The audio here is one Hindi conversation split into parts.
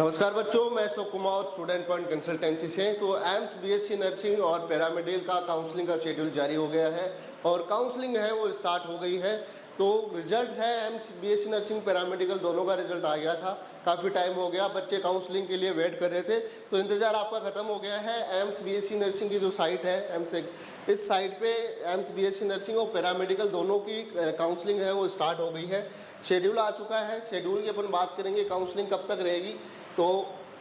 नमस्कार बच्चों, मैं Ashok Kumar student point consultancy से। तो एम्स बीएससी नर्सिंग और पैरामेडिकल का काउंसलिंग का शेड्यूल जारी हो गया है और काउंसलिंग है वो स्टार्ट हो गई है। तो रिजल्ट है एम्स बीएससी नर्सिंग पैरामेडिकल दोनों का रिजल्ट आ गया था। काफ़ी टाइम हो गया, बच्चे काउंसलिंग के लिए वेट कर रहे थे, तो इंतज़ार आपका ख़त्म हो गया है। एम्स बीएससी नर्सिंग की जो साइट है एम्स, इस साइट पे एम्स बीएससी नर्सिंग और पैरामेडिकल दोनों की काउंसलिंग है वो स्टार्ट हो गई है। शेड्यूल आ चुका है। शेड्यूल की अपन बात करेंगे, काउंसलिंग कब तक रहेगी। तो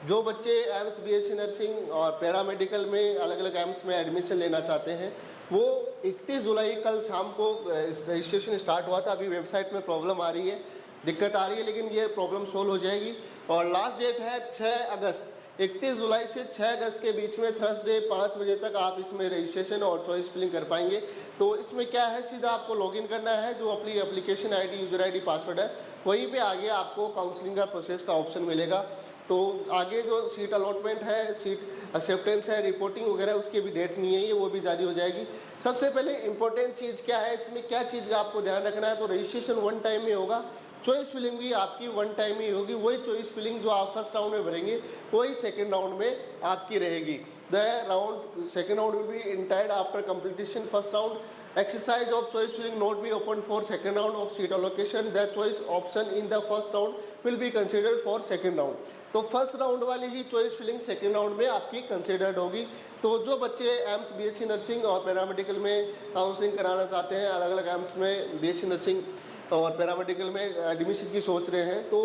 जो बच्चे एम्स बीएससी नर्सिंग और पैरामेडिकल में अलग अलग एम्स में एडमिशन लेना चाहते हैं, वो 31 जुलाई कल शाम को रजिस्ट्रेशन स्टार्ट हुआ था। अभी वेबसाइट में प्रॉब्लम आ रही है, दिक्कत आ रही है, लेकिन ये प्रॉब्लम सोल्व हो जाएगी। और लास्ट डेट है 6 अगस्त। 31 जुलाई से 6 अगस्त के बीच में थर्सडे 5 बजे तक आप इसमें रजिस्ट्रेशन और चॉइस फिलिंग कर पाएंगे। तो इसमें क्या है, सीधा आपको लॉगिन करना है, जो अपनी application ID, user ID, password है, वहीं पे आगे आपको काउंसलिंग का प्रोसेस का ऑप्शन मिलेगा। तो आगे जो सीट अलॉटमेंट है, सीट एक्सेप्टेंस है, रिपोर्टिंग वगैरह, उसकी भी डेट नहीं है, ये वो भी जारी हो जाएगी। सबसे पहले इंपॉर्टेंट चीज़ क्या है, इसमें क्या चीज़ का आपको ध्यान रखना है, तो रजिस्ट्रेशन 1 टाइम में होगा, चॉइस फिलिंग भी आपकी 1 टाइम में होगी। वही चॉइस फिलिंग जो आप फर्स्ट राउंड में भरेंगे वही सेकेंड राउंड में आपकी रहेगी। The round second round will be entertained after completion first round. Exercise of choice filling not be open for second round of seat allocation. The choice option in the first round will be considered for second round. तो फर्स्ट राउंड वाली ही चॉइस फिलिंग सेकेंड राउंड में आपकी कंसिडर्ड होगी। तो जो बच्चे एम्स बीएससी नर्सिंग और पैरामेडिकल में काउंसलिंग कराना चाहते हैं, अलग अलग एम्स में बीएससी नर्सिंग और पैरामेडिकल में एडमिशन की सोच रहे हैं, तो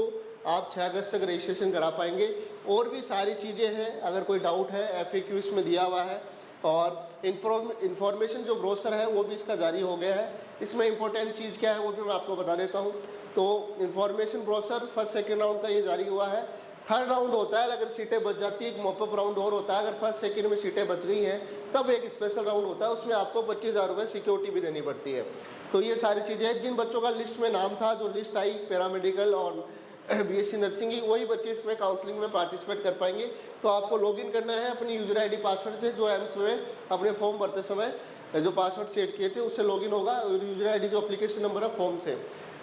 आप 6 अगस्त तक रजिस्ट्रेशन करा पाएंगे। और भी सारी चीज़ें हैं, अगर कोई डाउट है FAQ इसमें दिया हुआ है, और इन्फॉर्मेशन जो ब्रोशर है वो भी इसका जारी हो गया है। इसमें इंपॉर्टेंट चीज़ क्या है वो भी मैं आपको बता देता हूँ। तो information brochure first second round का ये जारी हुआ है। थर्ड राउंड होता है, अगर सीटें बच जाती है, एक मॉपअप राउंड और होता है। अगर फर्स्ट सेकेंड में सीटें बच गई हैं तब एक स्पेशल राउंड होता है, उसमें आपको 25,000 रुपये सिक्योरिटी भी देनी पड़ती है। तो ये सारी चीज़ें हैं। जिन बच्चों का लिस्ट में नाम था, जो लिस्ट आई पैरामेडिकल और बीएससी नर्सिंग की, वही बच्चे इसमें काउंसलिंग में पार्टिसिपेट कर पाएंगे। तो आपको लॉगिन करना है अपनी यूजर आईडी, पासवर्ड से, जो एम्स में अपने फॉर्म भरते समय जो पासवर्ड सेट किए थे उससे लॉगिन होगा। यूजर आईडी जो एप्लीकेशन नंबर है फॉर्म से।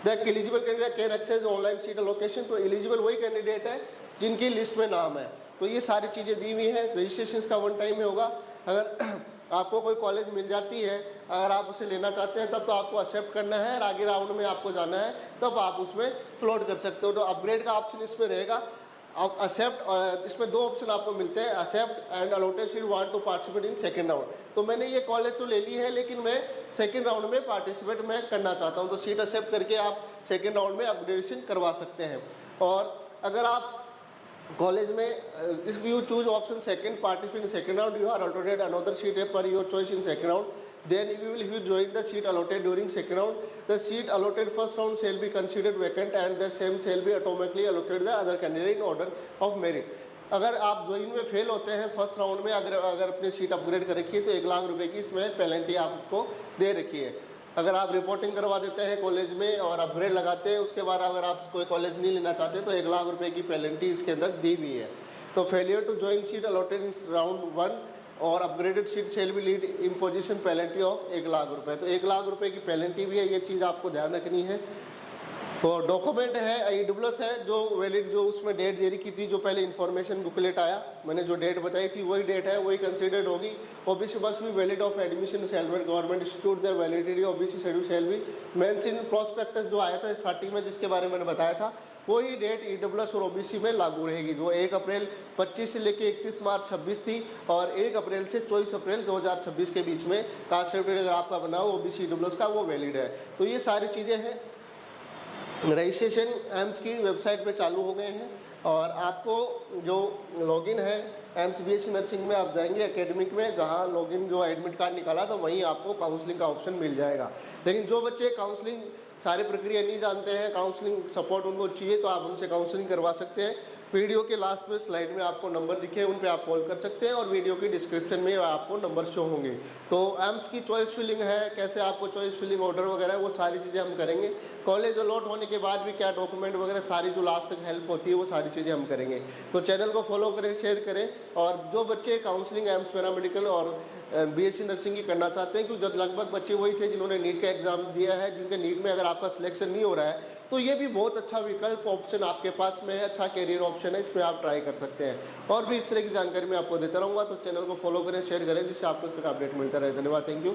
That eligible candidate can access online seat location. तो एलिजिबल वही कैंडिडेट है जिनकी लिस्ट में नाम है। तो ये सारी चीज़ें दी हुई हैं। रजिस्ट्रेशन का 1 टाइम में होगा। अगर आपको कोई कॉलेज मिल जाती है, अगर आप उसे लेना चाहते हैं, तब तो आपको एक्सेप्ट करना है और आगे राउंड में आपको जाना है, तब आप उसमें फ्लोट कर सकते हो। तो अपग्रेड का ऑप्शन इसमें रहेगा। अब एक्सेप्ट, इसमें 2 ऑप्शन आपको मिलते हैं, accept and allotted seat want to participate in second round. तो मैंने ये कॉलेज तो ले ली है, लेकिन मैं सेकंड राउंड में पार्टिसिपेट मैं करना चाहता हूँ, तो सीट एक्सेप्ट करके आप सेकंड राउंड में अपग्रेडेशन करवा सकते हैं। और अगर आप कॉलेज में if you choose option second, participate in second round, you are allotted another seat per your choice in second round, then you will join the seat allotted during second round. The seat allotted first round shall be considered vacant and the same shall be automatically allocated the other candidate in order of merit. अगर आप ज्वाइन में फेल होते हैं फर्स्ट राउंड में, अगर अपनी सीट अपग्रेड कर रखी है, तो 1 लाख रुपए की इसमें पेनल्टी आपको दे रखी है। अगर आप रिपोर्टिंग करवा देते हैं कॉलेज में और अपग्रेड लगाते हैं, उसके बाद अगर आप कोई कॉलेज नहीं लेना चाहते, तो 1 लाख रुपए की पेनल्टी इसके अंदर दी हुई है। तो failure to join seat allotted in round 1 और अपग्रेडेड सीट सेल भी lead imposition penalty of 1 lakh रुपए। तो 1 लाख रुपए की पेनल्टी भी है, ये चीज़ आपको ध्यान रखनी है। और डॉक्यूमेंट है EWS है, जो वैलिड, जो उसमें डेट जारी की थी, जो पहले इन्फॉर्मेशन बुकलेट आया, मैंने जो डेट बताई थी वही डेट है, वही कंसिडर्ड होगी। ओबीसी बस भी valid of admission settlement government institute the validity OBC schedule cell भी मेंस इन प्रोस्पेक्टस जो आया था स्टार्टिंग में, जिसके बारे में मैंने बताया था, वही डेट EWS और ओबीसी में लागू रहेगी। जो 1 अप्रैल 25 से लेकर 31 मार्च 26 थी, और 1 अप्रैल से 24 अप्रैल 2026 के बीच में कास्ट सर्टिफिकेट अगर आपका बना हो ओबीसी EWS का, वो वैलिड है। तो ये सारी चीज़ें हैं। रजिस्ट्रेशन एम्स की वेबसाइट पे चालू हो गए हैं, और आपको जो लॉगिन है एम्स बीएससी नर्सिंग में, आप जाएंगे एकेडमिक में, जहाँ लॉगिन जो एडमिट कार्ड निकाला था वहीं आपको काउंसलिंग का ऑप्शन मिल जाएगा। लेकिन जो बच्चे काउंसलिंग सारी प्रक्रिया नहीं जानते हैं, काउंसलिंग सपोर्ट उनको चाहिए, तो आप उनसे काउंसलिंग करवा सकते हैं। वीडियो के लास्ट में स्लाइड में आपको नंबर दिखे, उन पे आप कॉल कर सकते हैं, और वीडियो की डिस्क्रिप्शन में आपको नंबर शो होंगे। तो एम्स की चॉइस फिलिंग है, कैसे आपको चॉइस फिलिंग ऑर्डर वगैरह, वो सारी चीज़ें हम करेंगे। कॉलेज अलॉट होने के बाद भी क्या डॉक्यूमेंट वगैरह सारी जो लास्ट तक हेल्प होती है, वो सारी चीज़ें हम करेंगे। तो चैनल को फॉलो करें, शेयर करें। और जो बच्चे काउंसलिंग एम्स पैरामेडिकल और बीएससी नर्सिंग की करना चाहते हैं, क्योंकि जब लगभग बच्चे वही थे जिन्होंने नीट का एग्ज़ाम दिया है, जिनके नीट में अगर आपका सिलेक्शन नहीं हो रहा है, तो ये भी बहुत अच्छा विकल्प ऑप्शन आपके पास में है, अच्छा करियर ऑप्शन है, इसमें आप ट्राई कर सकते हैं। और भी इस तरह की जानकारी मैं आपको देता रहूँगा, तो चैनल को फॉलो करें, शेयर करें, जिससे आपको इसका अपडेट मिलता रहे। धन्यवाद, थैंक यू।